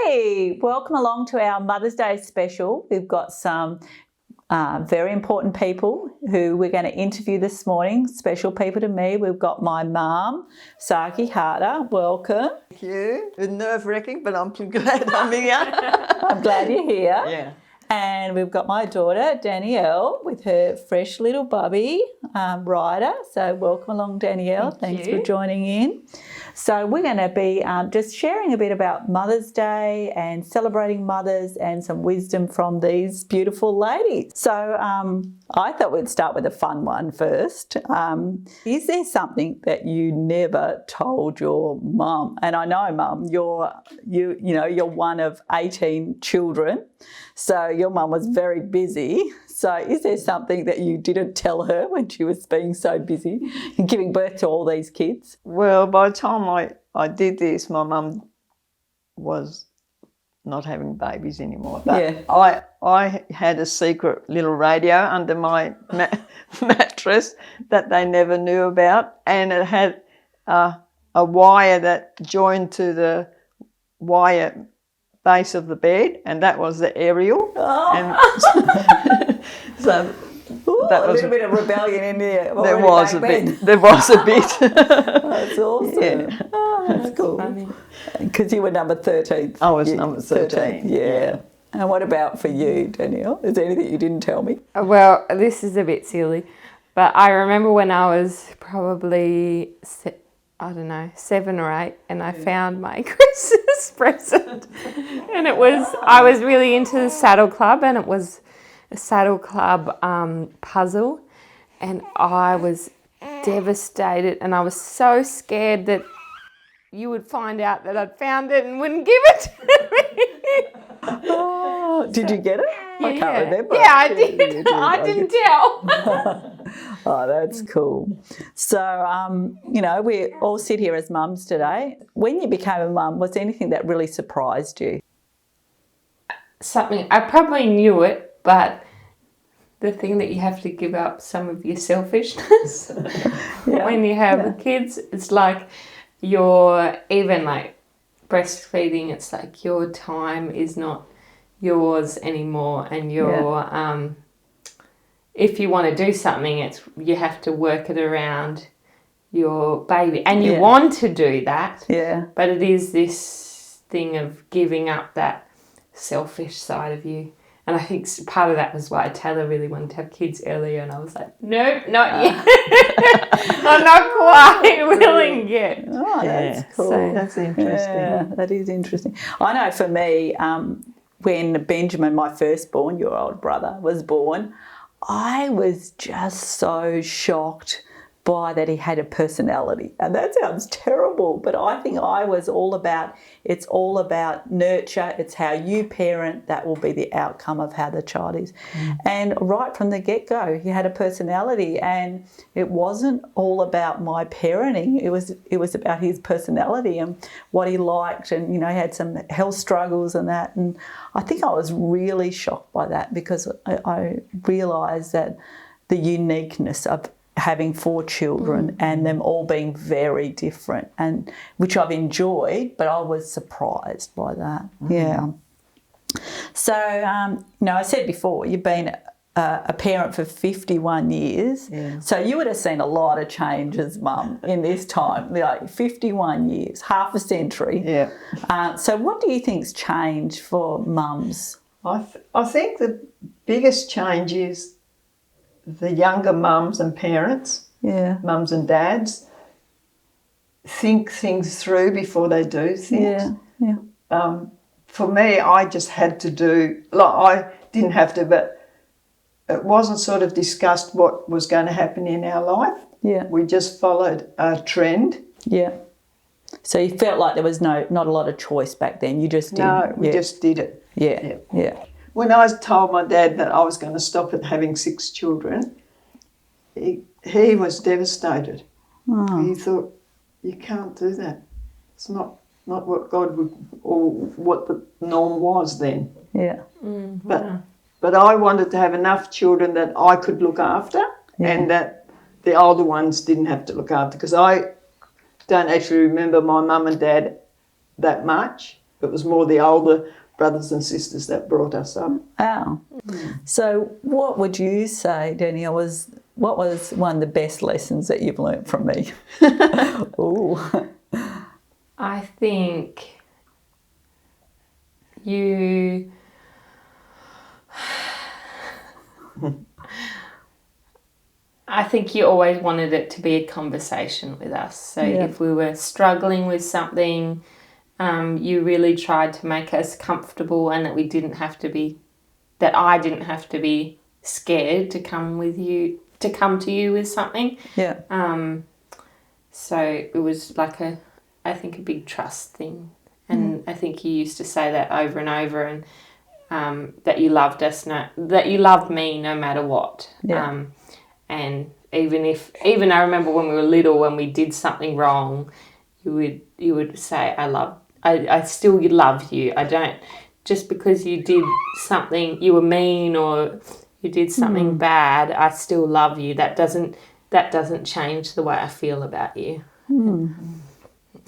Hey, welcome along to our Mother's Day special. We've got some very important people who we're going to interview this morning, special people to me. We've got my mum, Sarki Harder. Welcome. Thank you. It's nerve-wracking, but I'm glad I'm here. I'm glad you're here. Yeah. And we've got my daughter, Danielle, with her fresh little bubby, Ryder. So welcome along, Danielle. Thanks for joining in. So we're going to be just sharing a bit about Mother's Day and celebrating mothers and some wisdom from these beautiful ladies. So I thought we'd start with a fun one first. Is there something that you never told your mum? And I know, Mum, you're one of 18 children, so your mum was very busy. So is there something that you didn't tell her when she was being so busy and giving birth to all these kids? Well, by the time I did this, my mum was not having babies anymore. But I had a secret little radio under my mattress that they never knew about, and it had a wire that joined to the wire base of the bed, and that was the aerial. Oh. And so that was a little bit of rebellion in there. There was a bit. That's awesome. Yeah. Oh, that's cool. Because you were number 13. I was number 13. Yeah. And what about for you, Danielle? Is there anything you didn't tell me? Well, this is a bit silly, but I remember when I was probably 7 or 8, and I found my Christmas present, and I was really into the Saddle Club, and it was a Saddle Club puzzle, and I was devastated, and I was so scared that you would find out that I'd found it and wouldn't give it to me. Oh, did you get it? I can't remember. Yeah, I did. I didn't tell. Oh, that's cool. So, we all sit here as mums today. When you became a mum, was there anything that really surprised you? Something, I probably knew it, but the thing that you have to give up some of your selfishness when you have kids, it's like even like breastfeeding, it's like your time is not yours anymore, and if you want to do something, you have to work it around your baby, and you want to do that, but it is this thing of giving up that selfish side of you. And I think part of that was why Taylor really wanted to have kids earlier, and I was like, nope, not yet. I'm not quite willing yet. Oh, that's cool. So that's interesting. Yeah, that is interesting. I know for me, when Benjamin, my firstborn, your old brother, was born, I was just so shocked by that he had a personality. And that sounds terrible, but I think I was it's all about nurture. It's how you parent. That will be the outcome of how the child is. And right from the get-go, he had a personality, and it wasn't all about my parenting. It was about his personality and what he liked, and, he had some health struggles and that. And I think I was really shocked by that, because I realised that the uniqueness of having 4 children and them all being very different, and which I've enjoyed, but I was surprised by that. Yeah. So, I said before, you've been a parent for 51 years. Yeah. So you would have seen a lot of changes, Mum, in this time, like 51 years, half a century. Yeah. So what do you think's changed for mums? I think the biggest change is the younger mums and parents, mums and dads, think things through before they do things. Yeah. For me, I just had to do, I didn't have to, but it wasn't sort of discussed what was going to happen in our life. Yeah. We just followed a trend. Yeah. So you felt like there was not a lot of choice back then. You just did. No, we just did it. Yeah. When I told my dad that I was going to stop at having 6 children, he was devastated. Oh. He thought, you can't do that. It's not what God would, or what the norm was then. Yeah. But I wanted to have enough children that I could look after, and that the older ones didn't have to look after, because I don't actually remember my mum and dad that much. it was more the older brothers and sisters that brought us up. Wow. So what would you say, Danielle, what was one of the best lessons that you've learnt from me? Ooh. I think you... I think you always wanted it to be a conversation with us. So if we were struggling with something, you really tried to make us comfortable, and that we didn't have to be, that I didn't have to be scared to come to you with something. Yeah. So it was like I think a big trust thing. And I think you used to say that over and over, and that you loved us, that you loved me no matter what. Yeah. And even I remember when we were little, when we did something wrong, you would say, I still love you. I don't, just because you did something, you were mean or you did something bad, I still love you. That doesn't change the way I feel about you.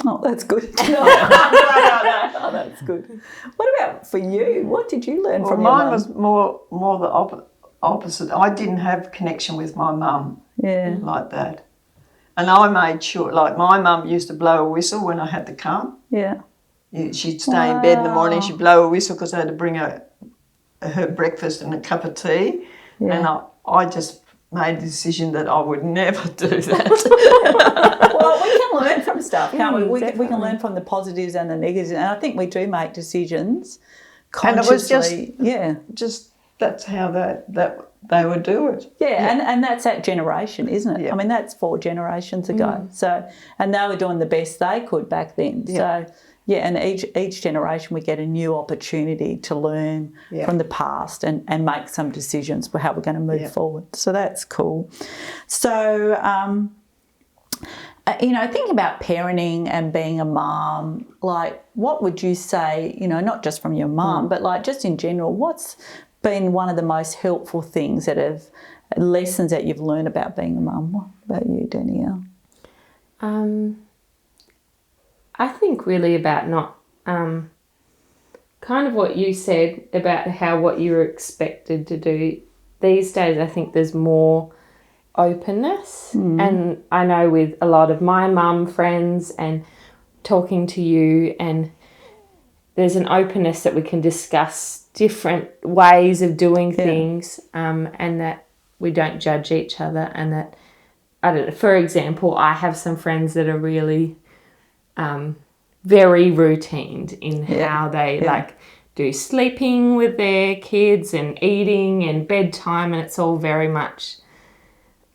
Oh, that's good. Oh, that's good. What about for you? What did you learn from your mine mum? was more the opposite. I didn't have connection with my mum like that. And I made sure, like my mum used to blow a whistle when I had to come. Yeah. She'd stay in bed in the morning, she'd blow a whistle because I had to bring her breakfast and a cup of tea. Yeah. And I just made the decision that I would never do that. Well, we can learn from stuff, can't we? We can Definitely. learn from the positives and the negatives. And I think we do make decisions And it was consciously. just that's how they would do it. Yeah, and that's that generation, isn't it? Yeah. I mean, that's 4 generations ago. So, and they were doing the best they could back then. Yeah. So, yeah, and each generation we get a new opportunity to learn from the past and make some decisions for how we're going to move forward. So that's cool. So, think about parenting and being a mum. Like, what would you say, not just from your mum, but like just in general, what's been one of the most helpful things lessons that you've learned about being a mum? What about you, Danielle? I think really about not, kind of what you said about what you were expected to do. These days I think there's more openness, and I know with a lot of my mum friends and talking to you, and there's an openness that we can discuss different ways of doing things, and that we don't judge each other, and that, I don't know, for example, I have some friends that are really very routined in how they like do sleeping with their kids and eating and bedtime, and it's all very much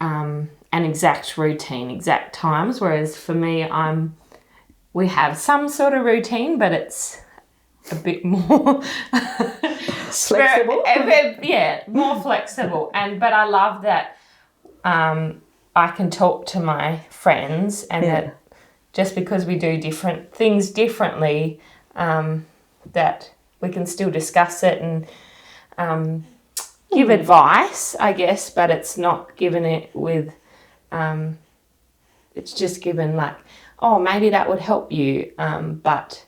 an exact routine, exact times, whereas for me we have some sort of routine, but it's a bit more Flexible? more flexible. But I love that I can talk to my friends, and that just because we do different things differently, that we can still discuss it and give advice, I guess, but it's not given it with, it's just given like, oh, maybe that would help you, but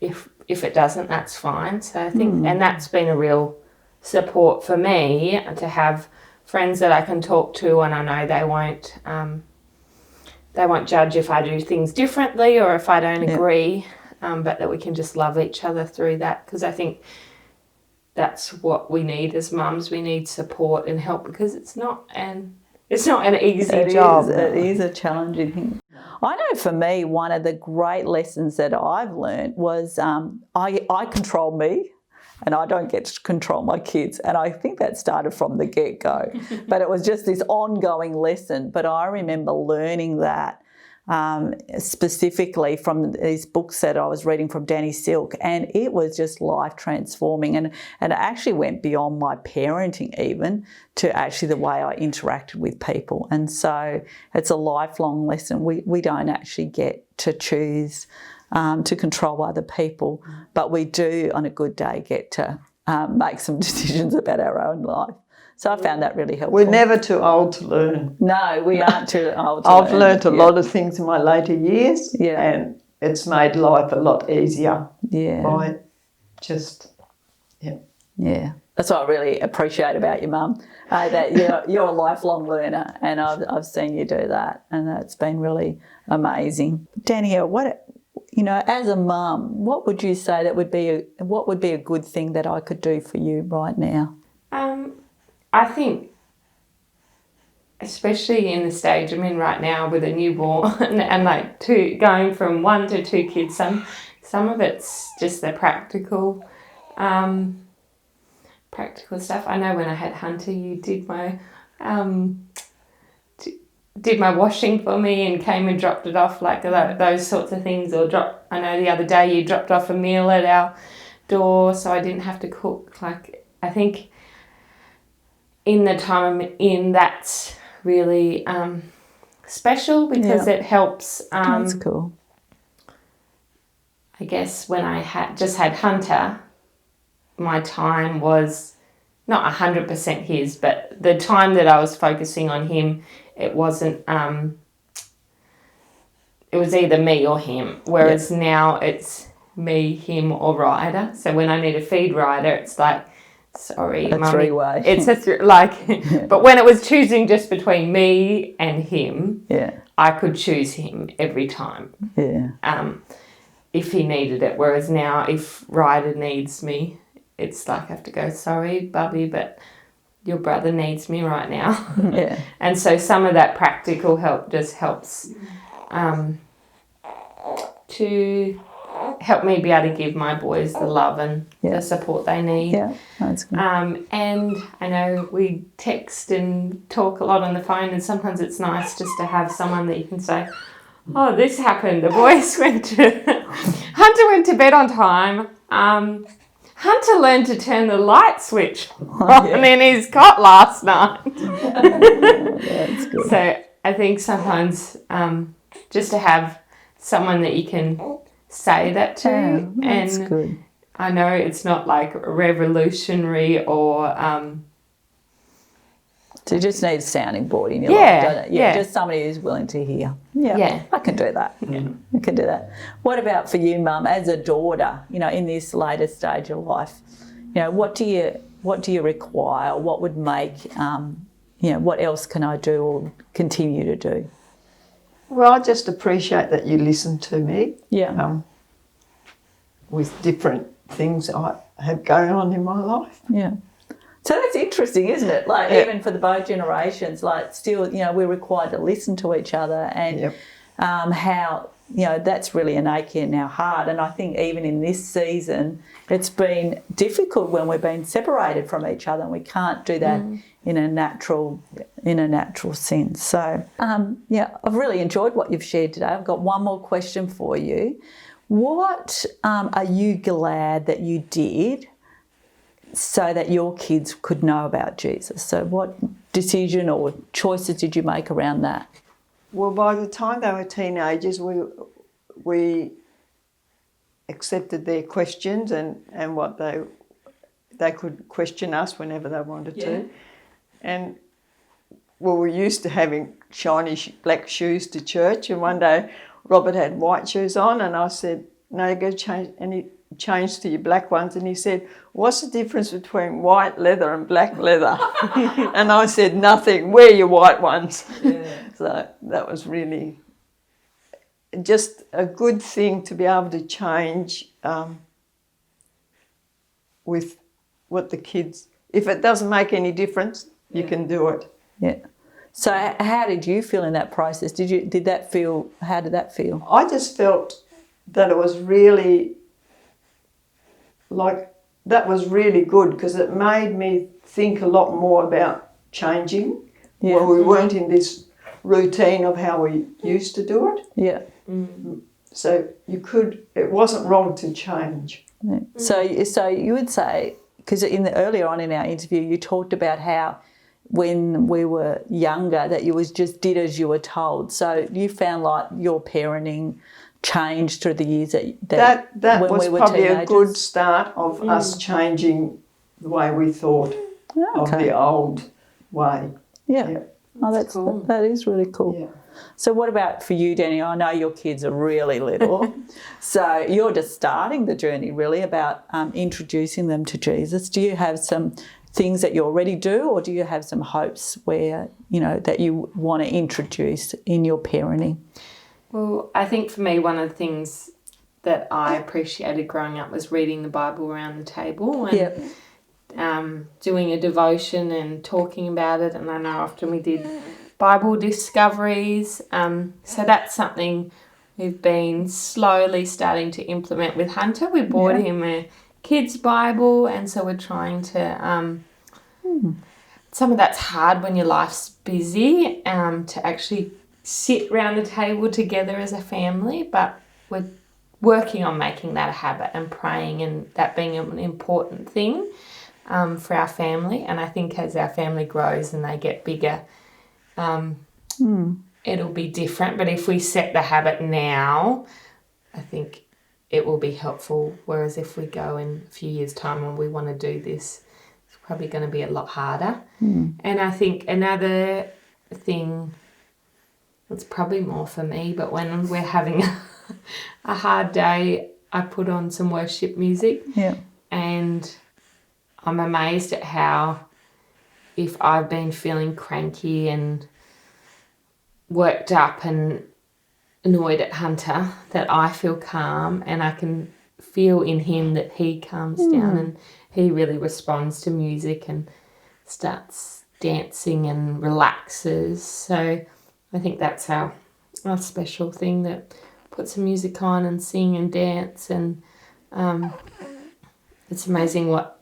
if it doesn't, that's fine. So I think, and that's been a real support for me, to have friends that I can talk to, and I know they won't judge if I do things differently or if I don't agree, but that we can just love each other through that, because I think that's what we need as mums. We need support and help, because it's not an easy job. It is a challenging thing. I know for me, one of the great lessons that I've learned was I control me, and I don't get to control my kids. And I think that started from the get-go. But it was just this ongoing lesson. But I remember learning that specifically from these books that I was reading from Danny Silk, and it was just life transforming, and it actually went beyond my parenting even to actually the way I interacted with people. And so it's a lifelong lesson. We don't actually get to choose to control other people, but we do on a good day get to make some decisions about our own life. So I found that really helpful. We're never too old to learn. No, we aren't too old to I've learn. learnt a lot of things in my later years, Yeah. and it's made life a lot easier Yeah. by just, yeah. Yeah. That's what I really appreciate about your mum, that you're a lifelong learner, and I've seen you do that, and that's been really amazing. Danielle, what, as a mum, what would you say what would be a good thing that I could do for you right now? I think, especially in the stage I'm in right now with a newborn and like going from 1 to 2 kids, some of it's just the practical stuff. I know when I had Hunter, you did my washing for me and came and dropped it off, like those sorts of things. I know the other day you dropped off a meal at our door, so I didn't have to cook. Like, I think in the time I'm in, that's really special because it helps. That's cool. I guess when I just had Hunter, my time was not 100% his, but the time that I was focusing on him, it wasn't, it was either me or him, whereas now it's me, him or Ryder. So when I need to feed Ryder, it's like, sorry, Mummy. Three-way. It's but when it was choosing just between me and him, I could choose him every time. Yeah. If he needed it, whereas now if Ryder needs me, it's like I have to go, sorry, Bubby, but your brother needs me right now. Yeah. And so some of that practical help just helps to help me be able to give my boys the love and the support they need. Yeah, that's good. And I know we text and talk a lot on the phone, and sometimes it's nice just to have someone that you can say, oh, this happened. The boys Hunter went to bed on time. Hunter learned to turn the light switch on in his cot last night. That's good. So I think sometimes just to have someone that you can say that to. Yeah, that's good. I know it's not like revolutionary or... So you just need a sounding board in your life, don't it? Yeah, just somebody who's willing to hear. Yeah, I can do that. Yeah. I can do that. What about for you, Mum, as a daughter, in this later stage of life, what do you require? What would make, what else can I do or continue to do? Well, I just appreciate that you listen to me. Yeah. With different things I have going on in my life. Yeah. So that's interesting, isn't it? Like, even for the both generations, like, still, we're required to listen to each other, and how, that's really an ache in our heart. And I think even in this season, it's been difficult when we've been separated from each other, and we can't do that in a natural sense. So, I've really enjoyed what you've shared today. I've got one more question for you. What are you glad that you did so that your kids could know about Jesus? So what decision or choices did you make around that? Well, by the time they were teenagers, we accepted their questions and what they could question us whenever they wanted to. And well, we're used to having shiny black shoes to church, and one day Robert had white shoes on, and I said, no, you go change, and he changed to your black ones, and he said, what's the difference between white leather and black leather? And I said, nothing, wear your white ones. So that was really just a good thing to be able to change with what the kids, if it doesn't make any difference, you can do it. Yeah. So how did you feel in that process? How did that feel? I just felt that it was really, that was really good, because it made me think a lot more about changing. Yeah. Well, we weren't in this routine of how we used to do it. Yeah. So it wasn't wrong to change. Yeah. So you would say, because earlier on in our interview, you talked about how when we were younger that you just did as you were told. So you found like your parenting changed through the years that when was we were probably teenagers? A good start of us changing the way we thought of the old way. Yeah. Oh, that's cool. That is really cool. Yeah. So what about for you, Danielle? I know your kids are really little. So you're just starting the journey really about introducing them to Jesus. Do you have some things that you already do, or do you have some hopes where, that you want to introduce in your parenting? Well, I think for me, one of the things that I appreciated growing up was reading the Bible around the table and doing a devotion and talking about it. And I know often we did Bible discoveries. So that's something we've been slowly starting to implement with Hunter. We bought him a kid's Bible, and so we're trying to... Some of that's hard when your life's busy, to actually sit around the table together as a family, but we're working on making that a habit and praying and that being an important thing for our family. And I think as our family grows and they get bigger, it'll be different. But if we set the habit now, I think it will be helpful. Whereas if we go in a few years' time and we want to do this, it's probably going to be a lot harder. And I think another thing, it's probably more for me, but when we're having a hard day, I put on some worship music. And I'm amazed at how, if I've been feeling cranky and worked up and annoyed at Hunter, that I feel calm, and I can feel in him that he calms down, and he really responds to music and starts dancing and relaxes. So I think that's our special thing, that put some music on and sing and dance. And it's amazing what,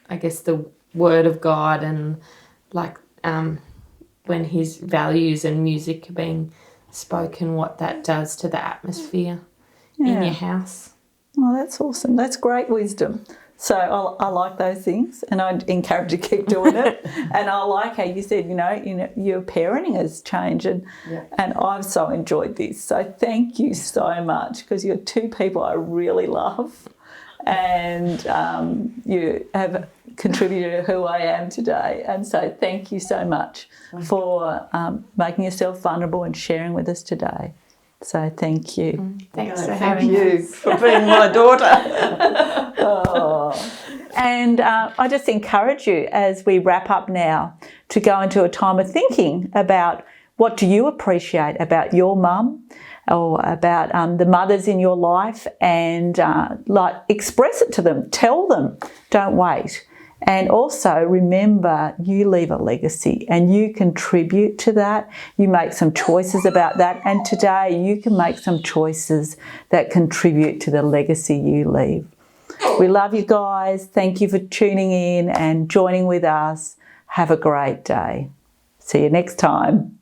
I guess, the Word of God and when his values and music are being spoken, what that does to the atmosphere in your house. Oh, that's awesome. That's great wisdom. So I like those things, and I'd encourage you to keep doing it. And I like how you said, your parenting has changed, and I've so enjoyed this. So thank you so much, because you're two people I really love, and you have contributed to who I am today. And so thank you so much for making yourself vulnerable and sharing with us today. So thank you. Thanks for having us. Thank you for being my daughter. And I just encourage you, as we wrap up now, to go into a time of thinking about what do you appreciate about your mum, or about the mothers in your life, and express it to them, tell them, don't wait. And also remember, you leave a legacy and you contribute to that. You make some choices about that, and today you can make some choices that contribute to the legacy you leave. We love you guys. Thank you for tuning in and joining with us. Have a great day. See you next time.